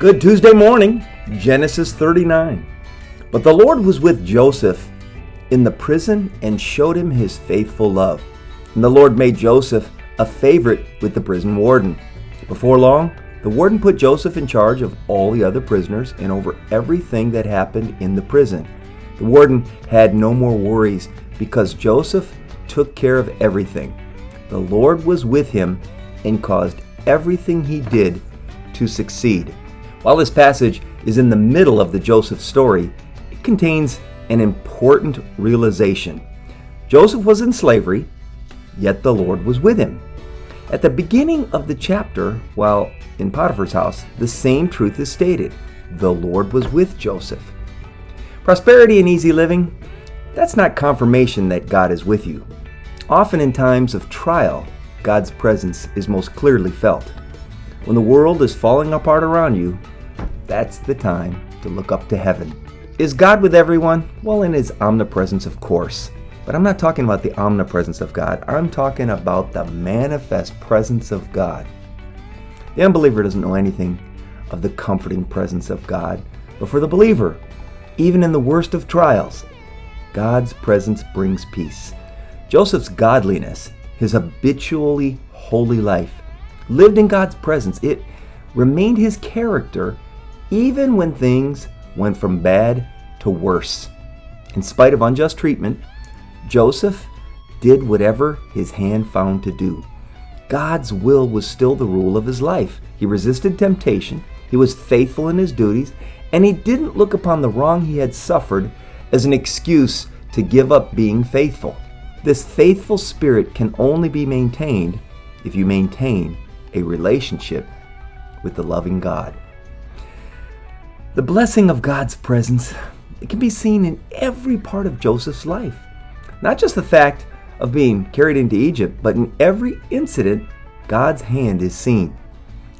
Good Tuesday morning, Genesis 39. But the Lord was with Joseph in the prison and showed him his faithful love. And the Lord made Joseph a favorite with the prison warden. Before long, the warden put Joseph in charge of all the other prisoners and over everything that happened in the prison. The warden had no more worries because Joseph took care of everything. The Lord was with him and caused everything he did to succeed. While this passage is in the middle of the Joseph story, it contains an important realization. Joseph was in slavery, yet the Lord was with him. At the beginning of the chapter, while in Potiphar's house, the same truth is stated. The Lord was with Joseph. Prosperity and easy living, that's not confirmation that God is with you. Often in times of trial, God's presence is most clearly felt. When the world is falling apart around you, that's the time to look up to heaven. Is God with everyone? Well, in His omnipresence, of course. But I'm not talking about the omnipresence of God. I'm talking about the manifest presence of God. The unbeliever doesn't know anything of the comforting presence of God. But for the believer, even in the worst of trials, God's presence brings peace. Joseph's godliness, his habitually holy life, lived in God's presence. It remained his character even when things went from bad to worse. In spite of unjust treatment, Joseph did whatever his hand found to do. God's will was still the rule of his life. He resisted temptation, he was faithful in his duties, and he didn't look upon the wrong he had suffered as an excuse to give up being faithful. This faithful spirit can only be maintained if you maintain a relationship with the loving God. The blessing of God's presence, it can be seen in every part of Joseph's life. Not just the fact of being carried into Egypt, but in every incident, God's hand is seen.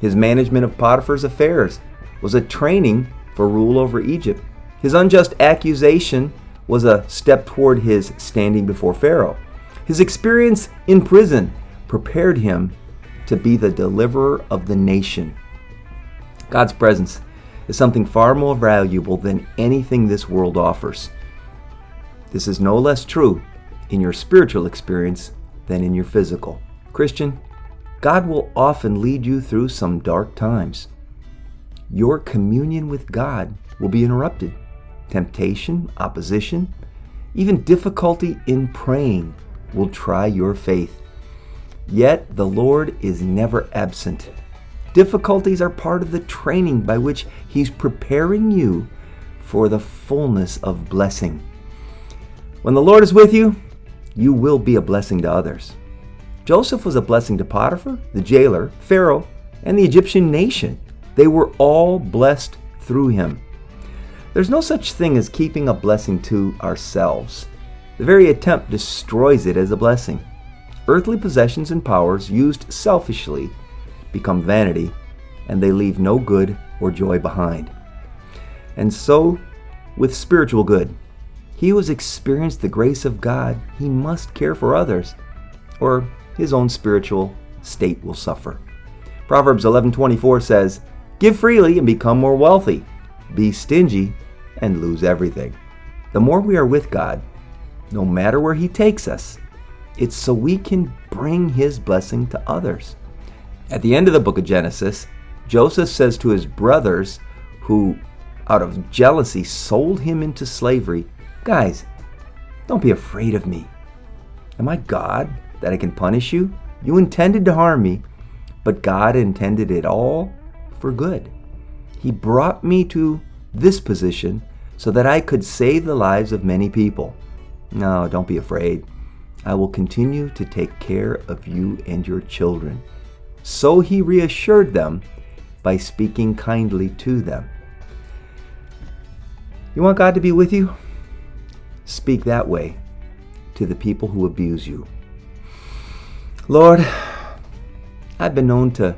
His management of Potiphar's affairs was a training for rule over Egypt. His unjust accusation was a step toward his standing before Pharaoh. His experience in prison prepared him to be the deliverer of the nation. God's presence is something far more valuable than anything this world offers. This is no less true in your spiritual experience than in your physical. Christian, God will often lead you through some dark times. Your communion with God will be interrupted. Temptation, opposition, even difficulty in praying will try your faith. Yet the Lord is never absent. Difficulties are part of the training by which He's preparing you for the fullness of blessing. When the Lord is with you, you will be a blessing to others. Joseph was a blessing to Potiphar, the jailer, Pharaoh, and the Egyptian nation. They were all blessed through him. There's no such thing as keeping a blessing to ourselves. The very attempt destroys it as a blessing. Earthly possessions and powers used selfishly become vanity, and they leave no good or joy behind. And so, with spiritual good, he who has experienced the grace of God, he must care for others, or his own spiritual state will suffer. Proverbs 11:24 says, "Give freely and become more wealthy. Be stingy and lose everything." The more we are with God, no matter where He takes us, it's so we can bring His blessing to others. At the end of the book of Genesis, Joseph says to his brothers who, out of jealousy, sold him into slavery, "Guys, don't be afraid of me. Am I God that I can punish you? You intended to harm me, but God intended it all for good. He brought me to this position so that I could save the lives of many people. No, don't be afraid. I will continue to take care of you and your children." So he reassured them by speaking kindly to them. You want God to be with you? Speak that way to the people who abuse you. Lord, I've been known to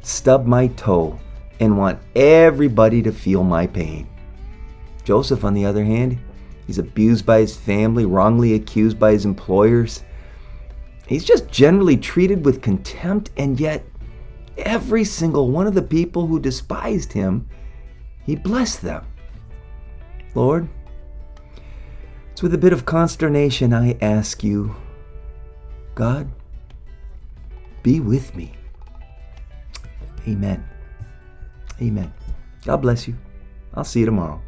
stub my toe and want everybody to feel my pain. Joseph, on the other hand, he's abused by his family, wrongly accused by his employers. He's just generally treated with contempt, and yet every single one of the people who despised him He blessed them. Lord, it's with a bit of consternation I ask you, God, be with me. Amen. Amen. God bless you. I'll see you tomorrow.